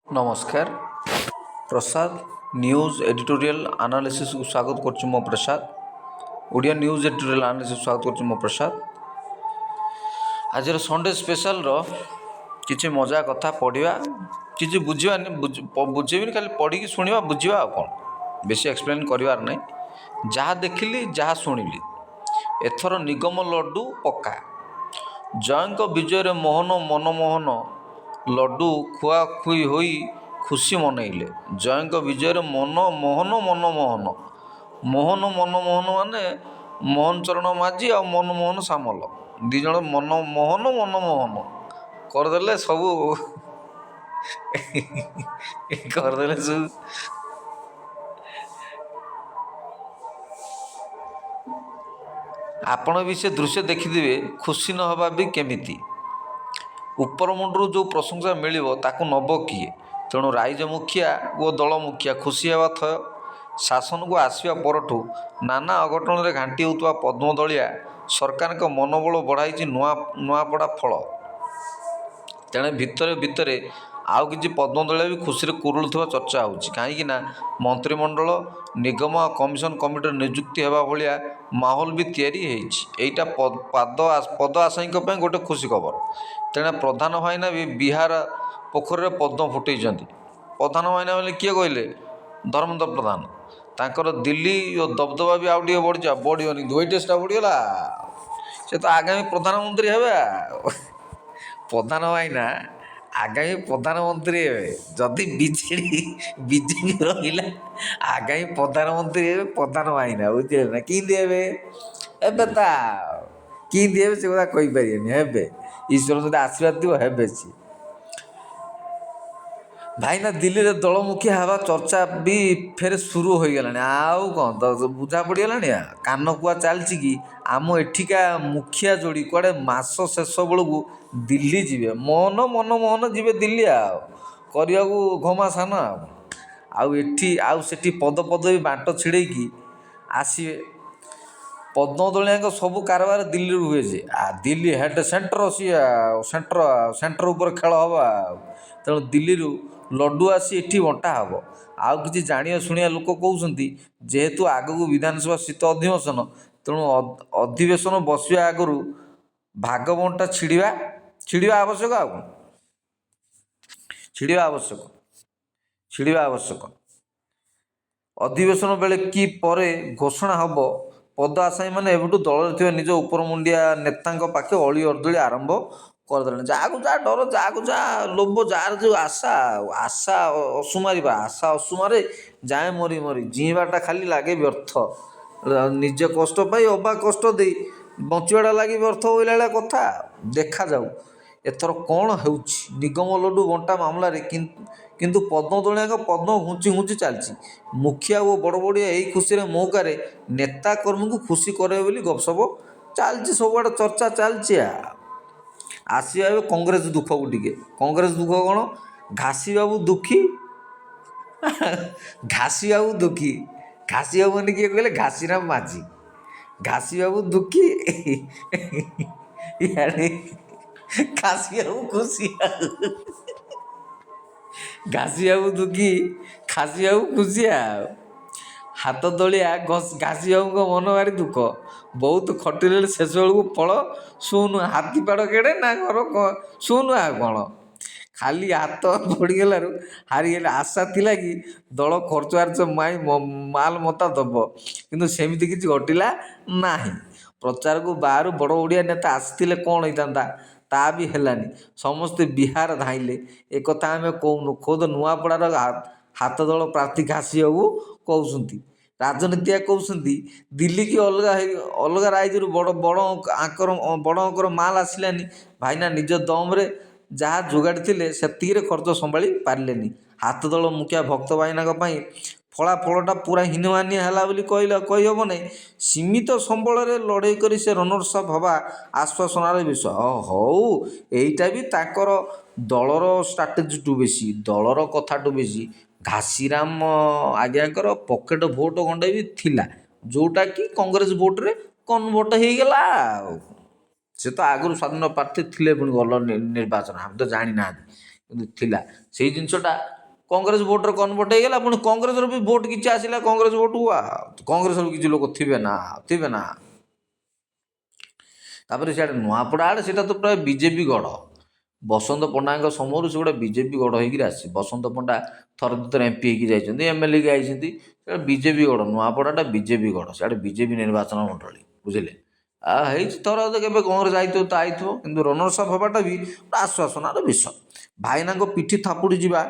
नमस्कार प्रसाद news editorial analysis को स्वागत करछु मो प्रसाद ओडिया न्यूज एडिटोरियल एनालिसिस स्वागत करछु मो प्रसाद आज संडे स्पेशल रो किछि मजा कथा पढ़िया किछि बुझिबा बुझेबिन खाली पढ़ी की सुनिबा बुझिबा आ कोन बेसी एक्सप्लेन करिवार नै जहाँ देखिली जहाँ शुणिली एथर निगम लड्डू पक्का जयंक विजय मोहन मनमोहन लड्डू खुआखुई होई खुशी मनइले जयंक विजय मनमोहन मनमोहन मोहन मनमोहन माने मोहन चरण माझी आ मनमोहन सामल दी जण मनमोहन मनमोहन करदेले सबू करदेले सब आपण भी से दृश्य देखिथिबे खुशी न हवा भी केमिति ऊपर मुंडू जो प्रशंसा मिलिबो ताकू नब किए तेणु राइज मुखिया और दल मुखिया खुशी हेबा थय शासन को आसवा परठू नाना अघटन रे घांटी होउतवा पद्मदलिया सरकार का मनोबल बढ़ाई नुआपड़ा फल तेणे भितरे भितरे आउ किछि पद्मदलिया भी खुशी कुरुलुवा चर्चा होउछि कहीं मंत्रिमंडल निगम और कमिशन कमिटी नियुक्ति हेबा भलिया माहौल भी तैयारी होइछि पद आशायी गोटे खुशी खबर तेणे प्रधान भाईना भी बिहार पोखर पद्म फुटई प्रधान भाईना बोले किए कहले धर्मेंद्र प्रधान तांकर दिल्ली और दबदबा भी आउ टे बढ़ियोनी वेटेजटा बढ़ीगला से तो आगामी प्रधानमंत्री हेबे प्रधान भाईना आगामी प्रधानमंत्री हेबे जदि बीजेपी रहिला आगामी प्रधानमंत्री हेबे प्रधान भाईना बुझे ना कि हेबे एबे ता कि हेबे से कथा कहि परियनी हेबे ईश्वर जदि आशीर्वाद दियो हेबे सी भाईना दिल्ली रे दल मुखिया हवा चर्चा भी फेर शुरू हो गलानी आउ कौन तो बुझा पड़गलानी कान कुआ चलची कि आम एठिका मुखिया जोड़ी कुआड़े मास शेष बेलू दिल्ली जीवे मोहन मनमोहन जीवे दिल्ली करने घमासान आउ एठी आउ सेठी पद पद भी बांट छिड़ेकी आसवे पद्मदलिया सबू कारबार दिल्ली हुए जे दिल्ली हेड सेंटर सी सेंटर उपर खेल हम तेणु दिल्ली लड्डू आसी एठी बंटा हम आउ कि जानिया शुणिया लोक कहते जेहेतु आगक विधानसभा शीत अधिवेशन तेणु अधिवेशन बसवा आगु भाग बंटा छिड़ा आवश्यक छिड़ा आवश्यक अधिवेशन बेले कि परे घोषणा हम पद आशायी मैंने एवटू दल निज उपरमुंडिया नेता पाखे अली अर्दली आरंभ करदे जहाँ जहाँ डर जहाँ जहाँ लोभ जार जो आशा आशा असुमार आशा असुमारे जाए मरी मरी जीवाटा खाली लगे व्यर्थ निज कष्ट पाई अबा कष्ट दे बचाटा लगे व्यर्थ होइला कथा देखा जाऊ एथर कौन हो निगम लड्डू बंटा मामलें किंतु पद्मदलिया पद्म घुंची घुंची चलती मुखिया और बड़ बड़िया यही खुशी मौकार नेता कर्मी को खुशी करे गपसप चलती सबुआड़े चर्चा चलती आसवा कांग्रेस दुख को टिके कांग्रेस दुख कौन घासी बाबू दुखी घासी बाबू दुखी घासी बाबू मैंने किए कहले घासीराम माझी घासी बाबू दुखी इे घासी बाबू खुशी घासी बाबू दुखी खासी बाबू खुशी हाथ दलिया घासी बाबू मन भारी दुख बहुत खटिले शेष बेलू फल शुणु हाथी पाड़ केड़े ना घर शुणु आ कौन खाली हाथ पड़गल हारीगले आशा थिला कि दल खर्च आर्च माल मता दब किंतु सेमती किसी घटिला ना प्रचार को बाहर बड़ ओडिया नेता आसते कौन होता ता भी हेलानी समस्ते बिहार धाइले एक आम कहूनु खोद नुआपड़ार हाथ दल प्रार्थी घासी बाबू कहते राजनीतिया कहते दिल्ली की अलग अलग राज्य बड़ बड़ अंकर माल आसलानी भाईना निज दम्रे जहाँ जोगाड़ी थे से खर्च संभाली पारे हाथ दल मुखिया भक्त भाईना फलाफलटा पूरा हीनमानिया है कहीहब ना सीमित संबल लड़े कर से रनर्स अप हवा आश्वासनार विषय हौ यहीटा भी ताकर दलर स्ट्राटेजी टू बेसी दलर कथा टू बेसी घासीराम आज्ञाकर पकेट भोट खंडे भी थिला जोटा कि कांग्रेस भोट रे कन्वर्ट हो गला से तो आगुरी स्वाधीन प्रार्थी थे पुणी गल निर्वाचन हम तो जानी ना କିନ୍ତୁ ଥିଲା ସେଇ ଜିନିଷଟା କଂଗ୍ରେସ ଭୋଟରେ କନଭର୍ଟ ହେଇଗଲା। ପୁଣି କଂଗ୍ରେସର ବି ଭୋଟ କିଛି ଆସିଲା, କଂଗ୍ରେସ ଭୋଟକୁ କଂଗ୍ରେସର କିଛି ଲୋକ ଥିବେ ନା। ତାପରେ ସିଆଡ଼େ ନୂଆପଡ଼ା ଆଡ଼େ ସେଇଟା ତ ପ୍ରାୟ ବିଜେପି ଗଡ଼। ବସନ୍ତ ପଣ୍ଡାଙ୍କ ସମୟରୁ ସେଗୁଡ଼ା ବିଜେପି ଗଡ଼ ହେଇକିରି ଆସିଛି। ବସନ୍ତ ପଣ୍ଡା ଥରେ ଦୁଇଥର MP ହେଇକି ଯାଇଛନ୍ତି, MLA ହେଇକି ଯାଇଛନ୍ତି। ସେଟା ବିଜେପି ଗଡ଼, ନୂଆପଡ଼ାଟା ବିଜେପି ଗଡ଼, ସିଆଡ଼େ ବିଜେପି ନିର୍ବାଚନ ମଣ୍ଡଳୀ, ବୁଝିଲେ। ହେଇଛି ଥରେ ଅଧେ କେବେ କଂଗ୍ରେସ ଆଇଥିବ ତ ଆଇଥିବ, କିନ୍ତୁ ରନର୍ସ ଅପ୍ ହେବାଟା ବି ଗୋଟେ ଆଶ୍ୱାସନାର ବିଷୟ। ଭାଇନାଙ୍କ ପିଠି ଥାପୁଡ଼ି ଯିବା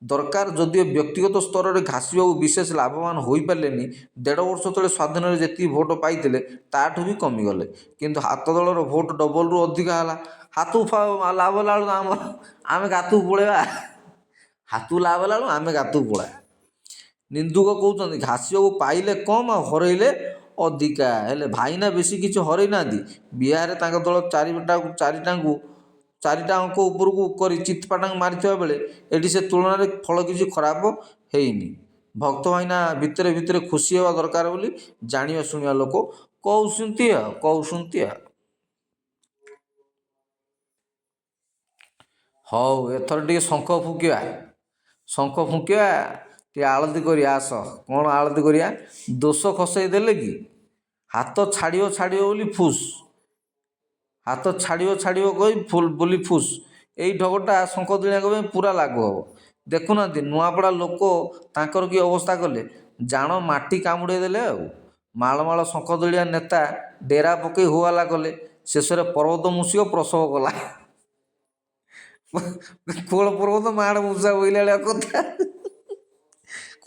ଦରକାର, ଯଦିଓ ବ୍ୟକ୍ତିଗତ ସ୍ତରରେ ଘାସିବାକୁ ବିଶେଷ ଲାଭବାନ ହୋଇପାରିଲେନି। 1.5 ବର୍ଷ ତଳେ ସ୍ୱାଧୀନରେ ଯେତିକି ଭୋଟ ପାଇଥିଲେ ତାଠୁ ବି କମିଗଲେ, କିନ୍ତୁ ହାତ ଦଳର ଭୋଟ ଡବଲରୁ ଅଧିକା ହେଲା। ହାତକୁ ଲାଭ ହେଲା ବେଳକୁ ଆମେ ଗାତକୁ ପଳେଇବା। ହାତକୁ ଲାଭ ହେଲା ବେଳକୁ ଆମେ ଗାତକୁ ପଳେଇବା। ନିନ୍ଦୁକ କହୁଛନ୍ତି ଘାସିବାକୁ ପାଇଲେ କମ୍ ଆଉ ହରେଇଲେ ଅଧିକା। ହେଲେ ଭାଇନା ବେଶୀ କିଛି ହରେଇ ନାହାନ୍ତି। ବିହାରରେ ତାଙ୍କ ଦଳ ଚାରିଟା ଅଙ୍କ ଉପରକୁ କରି ଚିତପାଟାଙ୍ଗ ମାରିଥିବା ବେଳେ ଏଠି ସେ ତୁଳନାରେ ଫଳ କିଛି ଖରାପ ହେଇନି। ଭକ୍ତ ଭାଇନା ଭିତରେ ଭିତରେ ଖୁସି ହେବା ଦରକାର ବୋଲି ଜାଣିବା ଶୁଣିବା ଲୋକ କହୁଛନ୍ତି ଆଉ। ହଉ ଏଥର ଟିକେ ଶଙ୍ଖ ଫୁଙ୍କିବା, ଟିକେ ଆଳତି କରିବା। ଆସ, କ'ଣ ଆଳତି କରିବା? ଦୋଷ ଖସେଇ ଦେଲେ କି ହାତ ଛାଡ଼ିବ ବୋଲି ଫୁସ୍, ହାତ ଛାଡ଼ିବ ବୋଲି ଫୁସ୍। ଏଇ ଢଗଟା ଶଙ୍ଖଦୁଳିଆଙ୍କ ପାଇଁ ପୁରା ଲାଗୁ ହେବ। ଦେଖୁନାହାନ୍ତି ନୂଆପଡ଼ା ଲୋକ ତାଙ୍କର କି ଅବସ୍ଥା କଲେ, ଜାଣ ମାଟି କାମୁଡ଼େଇ ଦେଲେ ଆଉ। ମାଳ ଶଙ୍ଖଦୁଳିଆ ନେତା ଡେରା ପକେଇ ହୋହାଲ୍ଲା କଲେ। ଶେଷରେ ପର୍ବତ ମୂଷିକ ପ୍ରସବ କଲା। ଖୋଳ ପର୍ବତ ମାଆର ମୂଷା ବୋଇଲା ଭଳିଆ କଥା।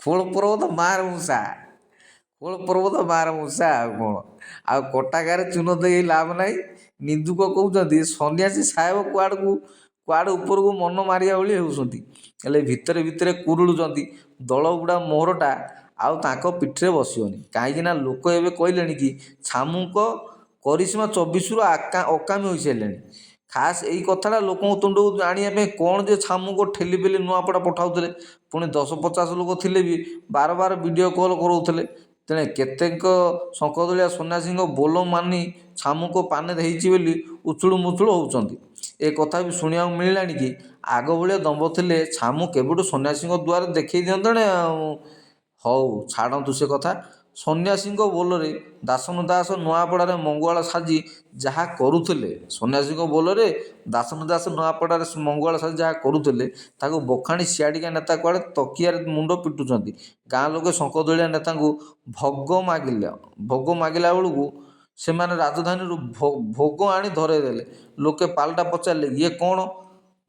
ଖୋଳ ପର୍ବତ ମାଆର ମୂଷା ଆଉ କ'ଣ। ଆଉ କଟାକାରେ ଚୂନ ଦେଇ ଲାଭ ନାହିଁ। ନିନ୍ଦୁକ କହୁଛନ୍ତି ସନ୍ନ୍ୟାସୀ ସାହେବ କୁଆଡ଼େ ଉପରକୁ ମନ ମାରିବା ଭଳି ହେଉଛନ୍ତି, ହେଲେ ଭିତରେ ଭିତରେ କୁରୁଳୁଛନ୍ତି। ଦଳବୁଡ଼ା ମୋହରଟା ଆଉ ତାଙ୍କ ପିଠିରେ ବସିବନି। କାହିଁକିନା ଲୋକ ଏବେ କହିଲେଣି କି ଛାମୁଙ୍କ କରିସ୍ମା 24ରୁ ଅକାମୀ ହୋଇସାରିଲେଣି। ଖାସ୍ ଏଇ କଥାଟା ଲୋକଙ୍କ ତୁଣ୍ଡକୁ ଆଣିବା ପାଇଁ କ'ଣ ଯେ ଛାମୁଙ୍କୁ ଠେଲିପେଲି ନୂଆପଡ଼ା ପଠାଉଥିଲେ। ପୁଣି 10-50 ଲୋକ ଥିଲେ ବି ବାର ଭିଡ଼ିଓ କଲ୍ କରାଉଥିଲେ। ତେଣେ କେତେକ ଶଙ୍ଖଦୁଳିଆ ସନ୍ନ୍ୟାସୀଙ୍କ ବୋଲ ମାନି ଛାମୁଙ୍କ ପାନେ ହେଇଛି ବୋଲି ଉଛୁଳୁ ମୁଛୁଳୁ ହେଉଛନ୍ତି। ଏ କଥା ବି ଶୁଣିବାକୁ ମିଳିଲାଣି କି ଆଗ ଭଳିଆ ଦମ୍ଭ ଥିଲେ ଛାମୁ କେବେଠୁ ସନ୍ନ୍ୟାସୀଙ୍କ ଦୁଆରେ ଦେଖେଇ ଦିଅନ୍ତାଣି ଆଉ। ହଉ ଛାଡ଼ନ୍ତୁ ସେ କଥା। ସନ୍ନ୍ୟାସୀଙ୍କ ବୋଲରେ ଦାସନ ଦାସ ନୂଆପଡ଼ାରେ ମଙ୍ଗୁଆଳ ସାଜି ଯାହା କରୁଥିଲେ, ତାକୁ ବଖାଣି ସିଆଡ଼ିକା ନେତା କୁଆଡ଼େ ତକିଆରେ ମୁଣ୍ଡ ପିଟୁଛନ୍ତି। ଗାଁ ଲୋକେ ଶଙ୍ଖଦୁଳିଆ ନେତାଙ୍କୁ ଭୋଗ ମାଗିଲା ବେଳକୁ ସେମାନେ ରାଜଧାନୀରୁ ଭୋଗ ଆଣି ଧରେଇ ଦେଲେ। ଲୋକେ ପାଲଟା ପଚାରିଲେ, ଇଏ କ'ଣ?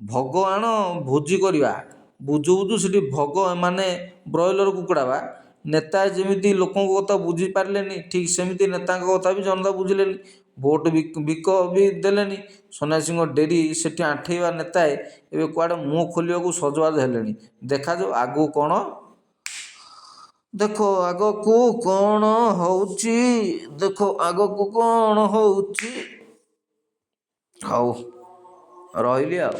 ଭୋଗ ଆଣ ଭୋଜି କରିବା। ବୁଝୁ ସେଠି ଭୋଗ, ଏମାନେ ବ୍ରଏଲର କୁକୁଡ଼ା ବା। ନେତା ଯେମିତି ଲୋକଙ୍କ କଥା ବୁଝି ପାରିଲେନି, ଠିକ୍ ସେମିତି ନେତାଙ୍କ କଥା ବି ଜନତା ବୁଝିଲେନି। ଭୋଟ ବିକ ବି ଦେଲେନି। ସନ୍ନ୍ୟାସୀଙ୍କ ଡେରି ସେଠି ଆଣ୍ଠେଇବା ନେତାଏ ଏବେ କୁଆଡ଼େ ମୁହଁ ଖୋଲିବାକୁ ସଜବାଜ ହେଲେଣି। ଦେଖାଯାଉ ଆଗକୁ କ'ଣ ହଉଛି। ହଉ ରହିଲି ଆଉ।